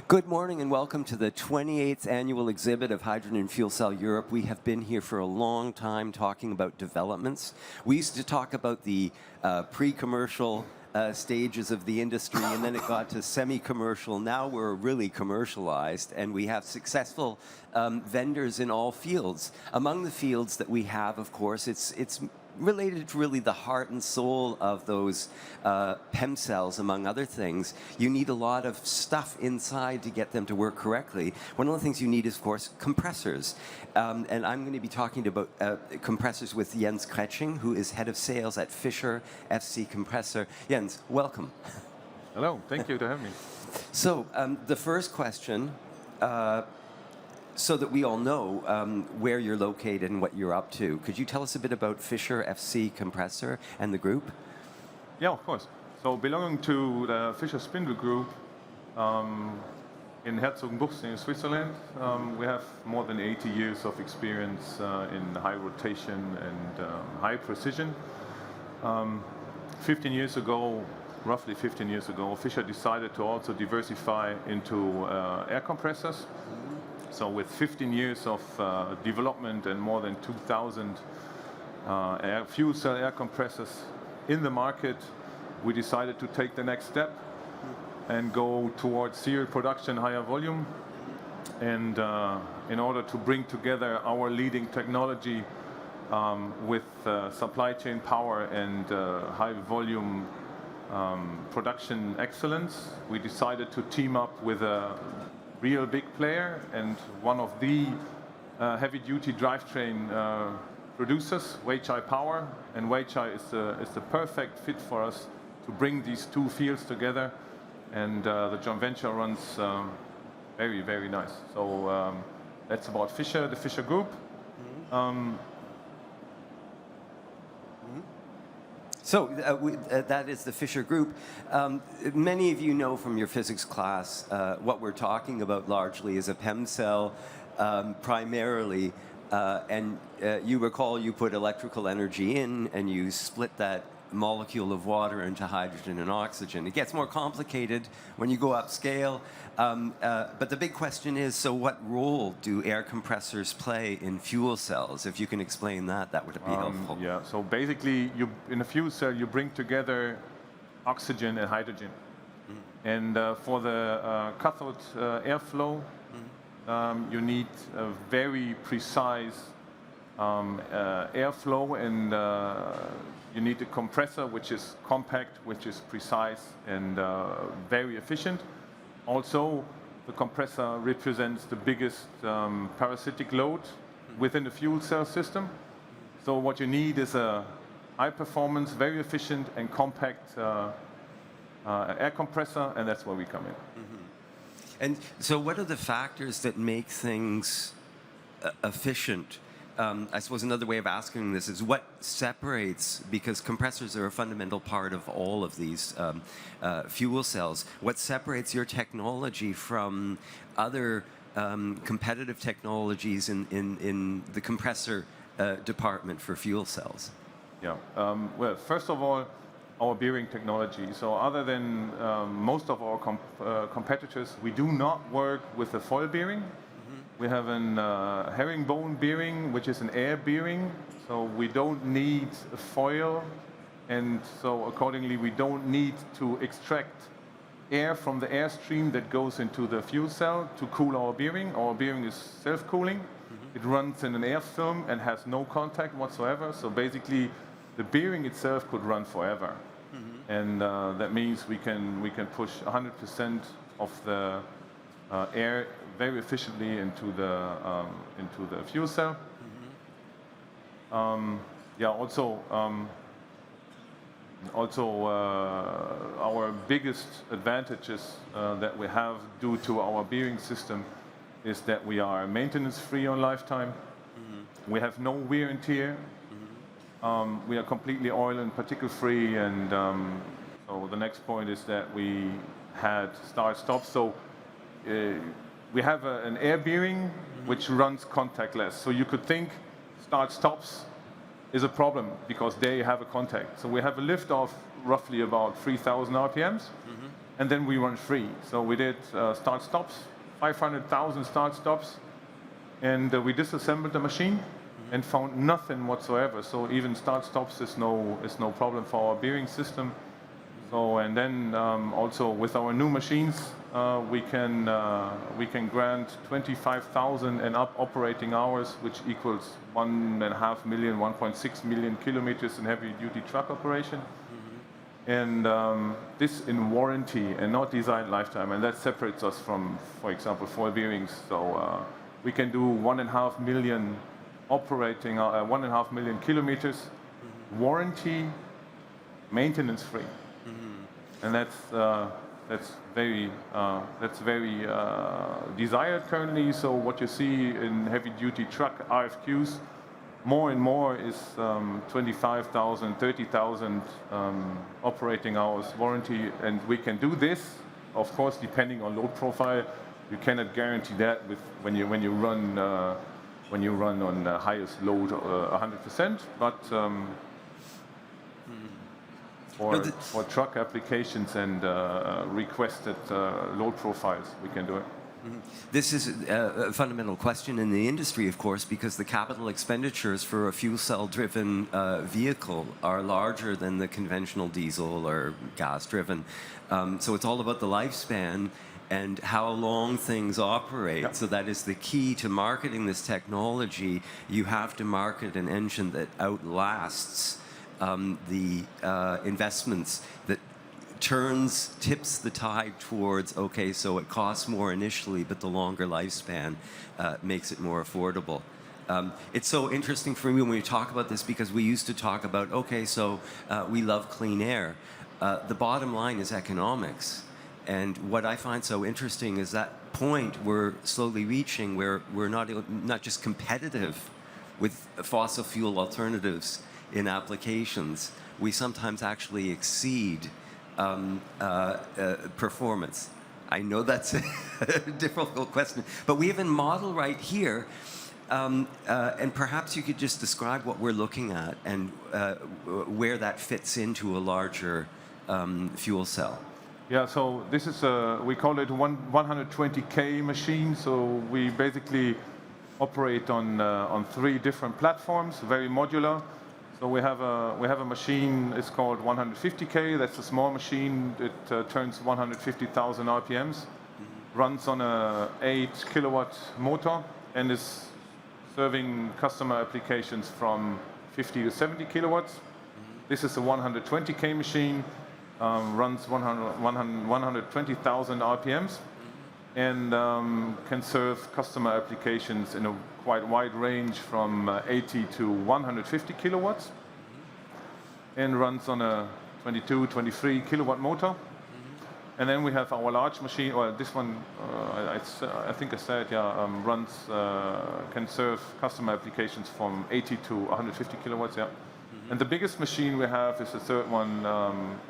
Good morning and welcome to the 28th annual exhibit of Hydrogen Fuel Cell Europe. We have been here for a long time talking about developments. We used to talk about the pre-commercial stages of the industry, and then it got to semi-commercial. Now we're really commercialized, and we have successful vendors in all fields. Among the fields that we have, of course, it's related to really the heart and soul of those PEM cells, among other things. You need a lot of stuff inside to get them to work correctly. One of the things you need is, of course, compressors. And I'm going to be talking about compressors with Jens Krechting, who is head of sales at Fischer FC Compressor. Jens, welcome. Hello, thank you to have me. So the first question, so that we all know where you're located and what you're up to, could you tell us a bit about Fischer FC Compressor and the group? Yeah, of course. So belonging to the Fischer Spindle Group in Herzogenbucht in Switzerland, we have more than 80 years of experience in high rotation and high precision. 15 years ago, roughly 15 years ago, Fischer decided to also diversify into air compressors. So with 15 years of development and more than 2,000 fuel cell air compressors in the market, we decided to take the next step and go towards serial production, higher volume. And in order to bring together our leading technology with supply chain power and high volume production excellence, we decided to team up with a real big player and one of the heavy-duty drivetrain producers, Weichai Power, and Weichai is the perfect fit for us to bring these two fields together, and the joint venture runs very, very nice. So that's about Fischer, the Fischer Group. So that is the Fischer Group. Many of you know from your physics class what we're talking about largely is a PEM cell primarily. And you recall you put electrical energy in and you split that molecule of water into hydrogen and oxygen. It gets more complicated when you go upscale. But the big question is, so what role do air compressors play in fuel cells? If you can explain that, that would be helpful. Yeah, so basically in a fuel cell you bring together oxygen and hydrogen. And for the cathode airflow, you need a very precise airflow, and you need a compressor which is compact, which is precise and very efficient. Also, the compressor represents the biggest parasitic load within the fuel cell system. So what you need is a high performance, very efficient and compact air compressor, and that's where we come in. And so what are the factors that make things efficient? I suppose another way of asking this is what separates, because compressors are a fundamental part of all of these fuel cells, what separates your technology from other competitive technologies in the compressor department for fuel cells? Yeah, well, first of all, our bearing technology. So other than most of our competitors, we do not work with a foil bearing. We have a herringbone bearing, which is an air bearing, so we don't need a foil, and so accordingly we don't need to extract air from the airstream that goes into the fuel cell to cool our bearing. Our bearing is self-cooling. It runs in an air film and has no contact whatsoever, so basically the bearing itself could run forever. And that means we can push 100% of the air very efficiently into the fuel cell. Yeah, also our biggest advantages that we have due to our bearing system is that we are maintenance-free on lifetime. We have no wear and tear. We are completely oil and particle-free, and so the next point is that we had start-stop. So we have an air bearing which runs contactless. So you could think start-stops is a problem because they have a contact. So we have a lift of roughly about 3,000 RPMs, and then we run free. So we did start-stops, 500,000 start-stops, and we disassembled the machine and found nothing whatsoever. So even start-stops is no problem for our bearing system. So, and then also with our new machines, we can grant 25,000 and up operating hours, which equals 1.5 million, 1.6 million kilometers in heavy-duty truck operation. And this in warranty and not design lifetime, and that separates us from, for example, foil bearings. So we can do 1.5 million operating, 1.5 million kilometers, warranty, maintenance free. And that's very desired currently. So what you see in heavy-duty truck RFQs, more and more is 25,000, 30,000 operating hours warranty, and we can do this, of course, depending on load profile. You cannot guarantee that with when you run on the highest load 100%, but for truck applications and requested load profiles, we can do it. This is a fundamental question in the industry, of course, because the capital expenditures for a fuel cell-driven vehicle are larger than the conventional diesel or gas-driven. So it's all about the lifespan and how long things operate. Yep. So that is the key to marketing this technology. You have to market an engine that outlasts the investments, that tips the tide towards, okay, so it costs more initially, but the longer lifespan makes it more affordable. It's so interesting for me when we talk about this, because we used to talk about, okay, so we love clean air. The bottom line is economics. And what I find so interesting is that point we're slowly reaching where we're not just competitive with fossil fuel alternatives in applications, we sometimes actually exceed performance. I know that's a difficult question, but we have a model right here, and perhaps you could just describe what we're looking at and where that fits into a larger fuel cell. Yeah, so this is we call it 120K machine. So we basically operate on 3 different platforms, very modular. So we have a machine. It's called 150K. That's a small machine. It turns 150,000 RPMs, runs on a 8 kilowatt motor, and is serving customer applications from 50 to 70 kilowatts. This is a 120K machine, runs 120,000 RPMs, and can serve customer applications in a quite wide range from 80 to 150 kilowatts, and runs on a 22, 23 kilowatt motor. And then we have our large machine, or this one, I think I said, yeah, can serve customer applications from 80 to 150 kilowatts, yeah. And the biggest machine we have is the third one,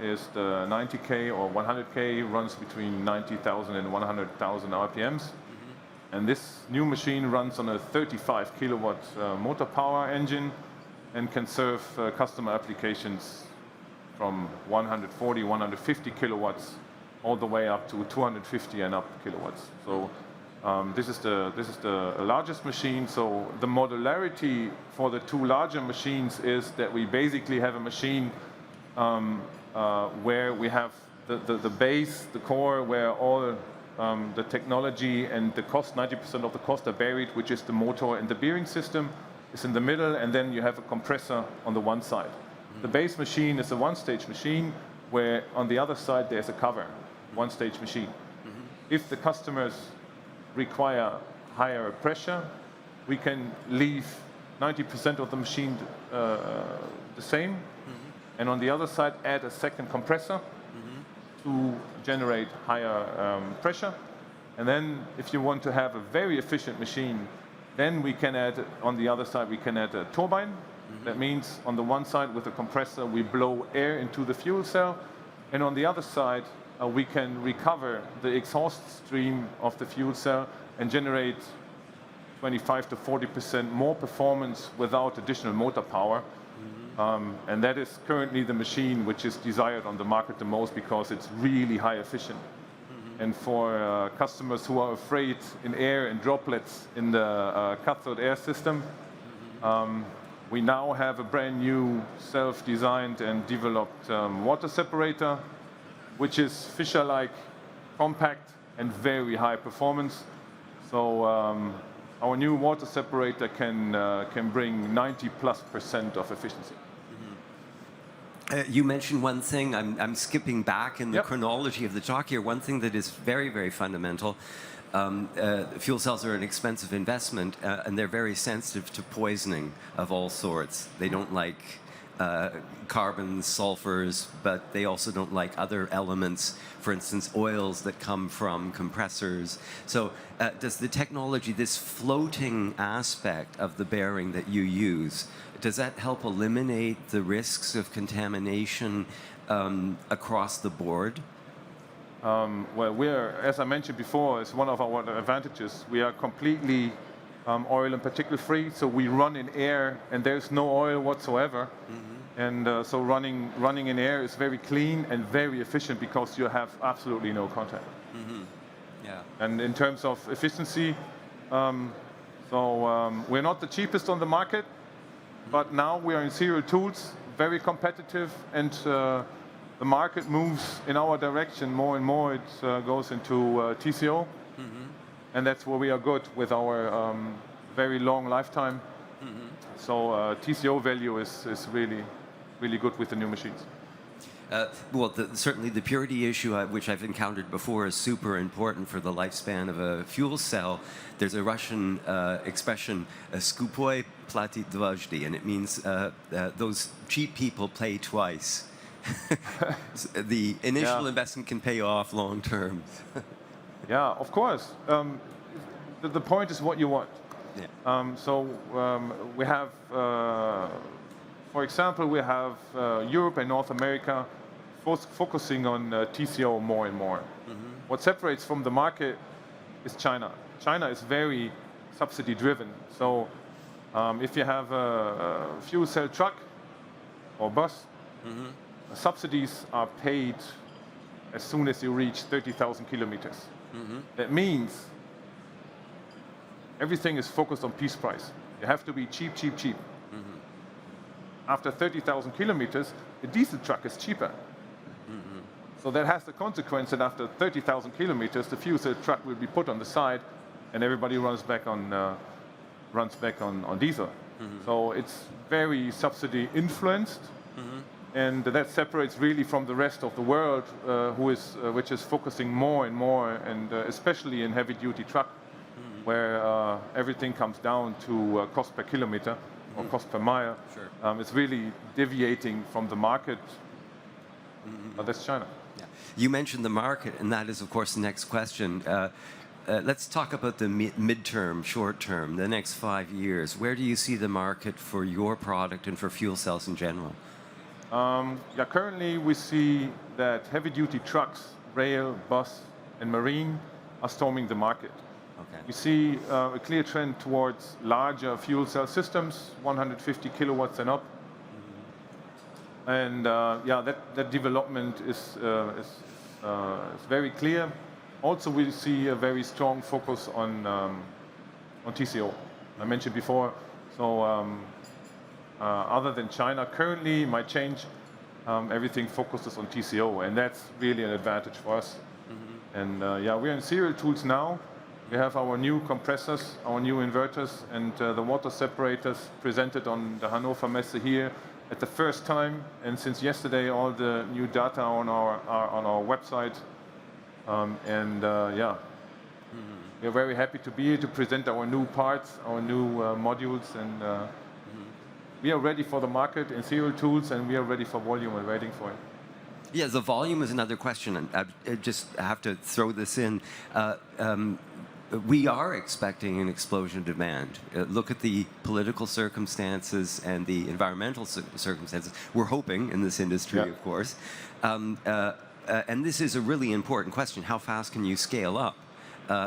is the 90K or 100K, runs between 90,000 and 100,000 RPMs. And this new machine runs on a 35 kilowatt motor power engine and can serve customer applications from 140, 150 kilowatts all the way up to 250 and up kilowatts. So this is the largest machine. So the modularity for the 2 larger machines is that we basically have a machine where we have the base, the core, where all the technology and the cost, 90% of the cost are buried, which is the motor and the bearing system is in the middle, and then you have a compressor on the one side. The base machine is a one-stage machine where on the other side there's a cover, one-stage machine. If the customers require higher pressure, we can leave 90% of the machine the same, and on the other side add a second compressor to generate higher pressure. And then if you want to have a very efficient machine, then we can add, on the other side, we can add a turbine. That means on the one side with the compressor, we blow air into the fuel cell, and on the other side, we can recover the exhaust stream of the fuel cell and generate 25 to 40% more performance without additional motor power. And that is currently the machine which is desired on the market the most because it's really high efficient. And for customers who are afraid in air and droplets in the cathode air system, we now have a brand new self-designed and developed water separator, which is Fischer-like, compact and very high performance. So our new water separator can bring 90+% of efficiency. You mentioned one thing, I'm skipping back in the Yep. chronology of the talk here, one thing that is very, very fundamental. Fuel cells are an expensive investment, and they're very sensitive to poisoning of all sorts. They don't like carbons, sulfurs, but they also don't like other elements, for instance, oils that come from compressors. So does the technology, this floating aspect of the bearing that you use, does that help eliminate the risks of contamination across the board? Well, as I mentioned before, it's one of our advantages. We are completely oil and particle free, so we run in air and there's no oil whatsoever. And so running in air is very clean and very efficient because you have absolutely no contact. Yeah. And in terms of efficiency, we're not the cheapest on the market, but now we are in serial tools, very competitive, and the market moves in our direction more and more. It goes into TCO, and that's where we are good with our very long lifetime. So TCO value is really good with the new machines. Well, certainly the purity issue, which I've encountered before, is super important for the lifespan of a fuel cell. There's a Russian expression, "Skupoy platit dvazhdy," and it means those cheap people pay twice. The initial investment can pay off long term. Yeah, of course. The point is what you want. Yeah. We have, for example, we have Europe and North America focusing on TCO more and more. What separates from the market is China. China is very subsidy driven. So if you have a fuel cell truck or bus, subsidies are paid as soon as you reach 30,000 kilometers. That means everything is focused on piece price. You have to be cheap, cheap, cheap. After 30,000 kilometers, the diesel truck is cheaper. So that has the consequence that after 30,000 kilometers, the fuel cell truck will be put on the side, and everybody runs back on diesel. So it's very subsidy influenced, and that separates really from the rest of the world, which is focusing more and more, and especially in heavy-duty truck, where everything comes down to cost per kilometer or cost per mile. Sure. It's really deviating from the market. But that's China. Yeah. You mentioned the market, and that is, of course, the next question. Let's talk about the midterm, short term, the next 5 years. Where do you see the market for your product and for fuel cells in general? Currently we see that heavy-duty trucks, rail, bus, and marine are storming the market. Okay. We see a clear trend towards larger fuel cell systems, 150 kilowatts and up. And that development is very clear. Also, we see a very strong focus on TCO. I mentioned before. So other than China, currently might change. Everything focuses on TCO, and that's really an advantage for us. And we're in serial tools now. We have our new compressors, our new inverters, and the water separators presented on the Hannovermesse here at the first time. And since yesterday, all the new data are on our website. We're very happy to be here to present our new parts, our new modules, and we are ready for the market in serial tools, and we are ready for volume and waiting for it. Yeah, the volume is another question, and I just have to throw this in. We are expecting an explosion of demand. Look at the political circumstances and the environmental circumstances. We're hoping in this industry, of course. And this is a really important question. How fast can you scale up?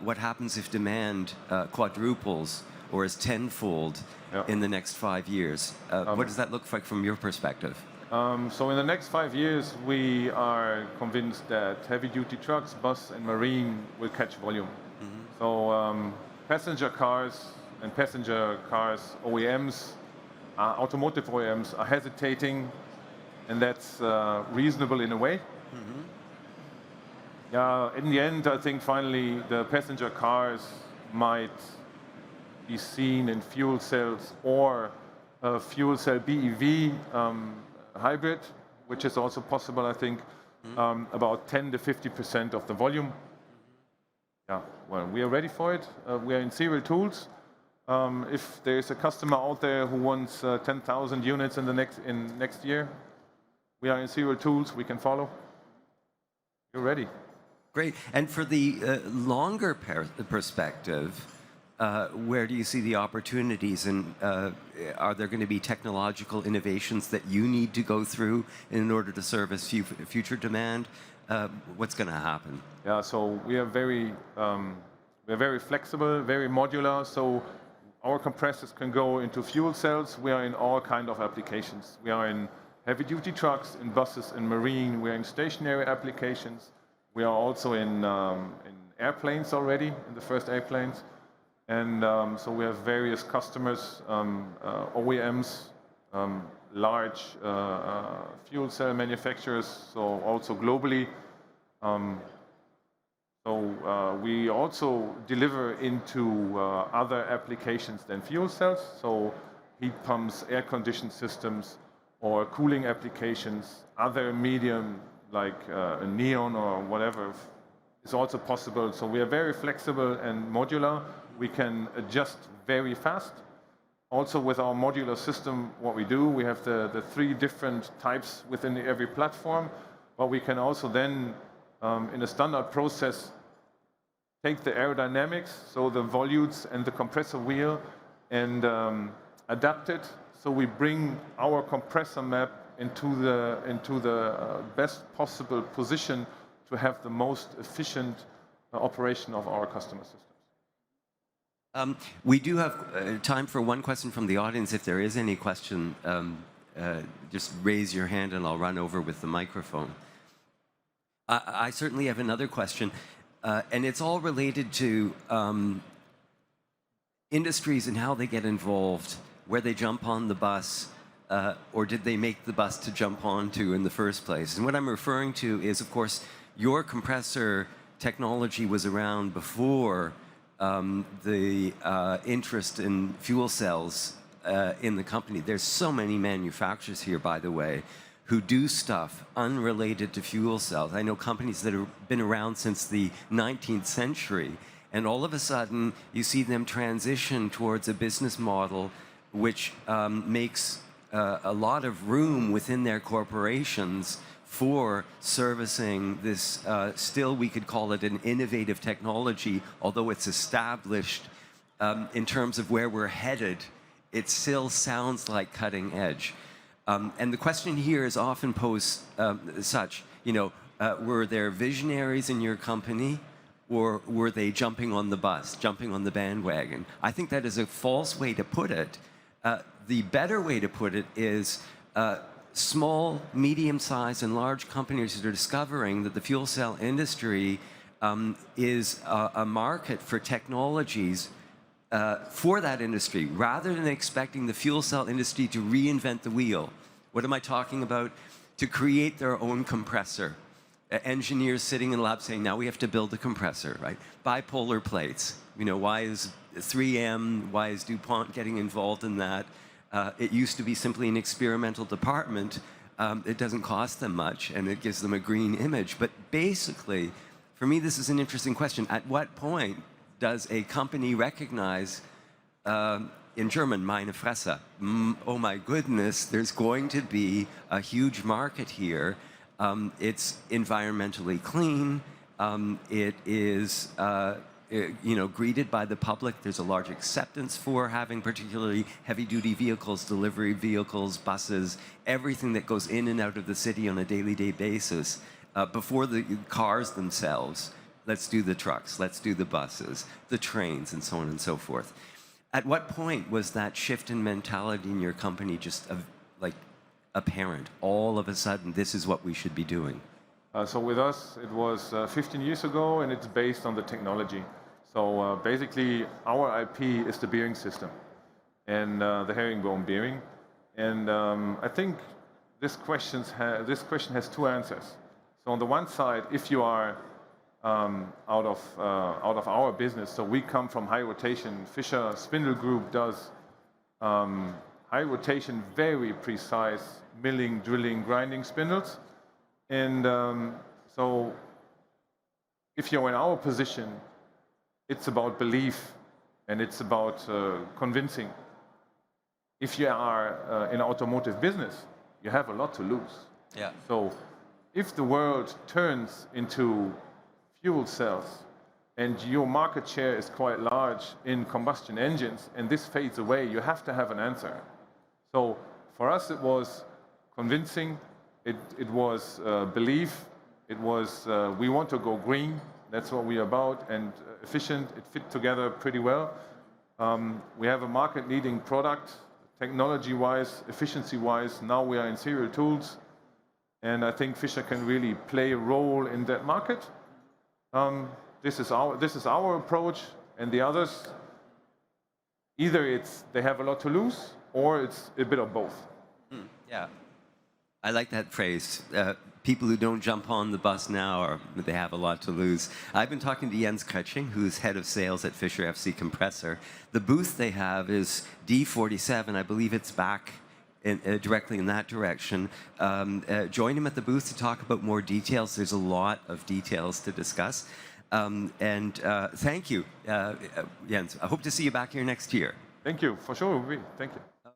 What happens if demand quadruples or as tenfold in the next 5 years. What does that look like from your perspective? So in the next 5 years, we are convinced that heavy-duty trucks, bus, and marine will catch volume. So passenger cars and passenger cars OEMs, automotive OEMs are hesitating, and that's reasonable in a way. In the end, I think finally the passenger cars might be seen in fuel cells or fuel cell BEV hybrid, which is also possible, I think, about 10 to 50% of the volume. Yeah, well, we are ready for it. We are in serial tools. If there's a customer out there who wants 10,000 units in next year, we are in serial tools. We can follow. You're ready. Great. And for the longer perspective, where do you see the opportunities, and are there going to be technological innovations that you need to go through in order to service future demand? What's going to happen? Yeah, so we are very flexible, very modular. So our compressors can go into fuel cells. We are in all kind of applications. We are in heavy-duty trucks, in buses, in marine. We are in stationary applications. We are also in airplanes already, in the first airplanes. And so we have various customers, OEMs, large fuel cell manufacturers, so also globally. We also deliver into other applications than fuel cells, so heat pumps, air-conditioned systems, or cooling applications, other medium like a neon or whatever is also possible. So we are very flexible and modular. We can adjust very fast. Also with our modular system, what we do, we have the 3 different types within every platform, but we can also then, in a standard process, take the aerodynamics, so the volutes and the compressor wheel, and adapt it. So we bring our compressor map into the best possible position to have the most efficient operation of our customer systems. We do have time for one question from the audience. If there is any question, just raise your hand and I'll run over with the microphone. I certainly have another question, and it's all related to industries and how they get involved, where they jump on the bus, or did they make the bus to jump onto in the first place? And what I'm referring to is, of course, your compressor technology was around before the interest in fuel cells in the company. There's so many manufacturers here, by the way, who do stuff unrelated to fuel cells. I know companies that have been around since the 19th century, and all of a sudden you see them transition towards a business model which makes a lot of room within their corporations for servicing this, still we could call it an innovative technology, although it's established in terms of where we're headed, it still sounds like cutting edge. And the question here is often posed such, were there visionaries in your company, or were they jumping on the bus, jumping on the bandwagon? I think that is a false way to put it. The better way to put it is small, medium-sized, and large companies that are discovering that the fuel cell industry is a market for technologies for that industry, rather than expecting the fuel cell industry to reinvent the wheel. What am I talking about? To create their own compressor. Engineers sitting in the lab saying, now we have to build a compressor, right? Bipolar plates. Why is 3M, why is DuPont getting involved in that? It used to be simply an experimental department. It doesn't cost them much, and it gives them a green image. But basically, for me, this is an interesting question. At what point does a company recognize, in German, meine Fresse, oh my goodness, there's going to be a huge market here. It's environmentally clean. It is greeted by the public. There's a large acceptance for having particularly heavy-duty vehicles, delivery vehicles, buses, everything that goes in and out of the city on a daily basis. Before the cars themselves, let's do the trucks, let's do the buses, the trains, and so on and so forth. At what point was that shift in mentality in your company just like apparent? All of a sudden, this is what we should be doing. So with us, it was 15 years ago, and it's based on the technology. So basically, our IP is the bearing system and the herringbone bearing. And I think this question has two answers. So on the one side, if you are out of our business, so we come from high rotation. Fischer Spindle Group does high rotation, very precise milling, drilling, grinding spindles. And so if you're in our position, it's about belief and it's about convincing. If you are in automotive business, you have a lot to lose. Yeah. So if the world turns into fuel cells and your market share is quite large in combustion engines and this fades away, you have to have an answer. So for us, it was convincing. It was belief. It was we want to go green. That's what we're about, and efficient. It fit together pretty well. We have a market-leading product, technology-wise, efficiency-wise. Now we are in serial tools, and I think Fischer can really play a role in that market. This is our approach, and the others, either they have a lot to lose, or it's a bit of both. Yeah. I like that phrase. People who don't jump on the bus now, they have a lot to lose. I've been talking to Jens Krechting, who's head of sales at Fischer FC Compressor. The booth they have is D47. I believe it's back directly in that direction. Join him at the booth to talk about more details. There's a lot of details to discuss. Thank you, Jens. I hope to see you back here next year. Thank you. For sure. Thank you.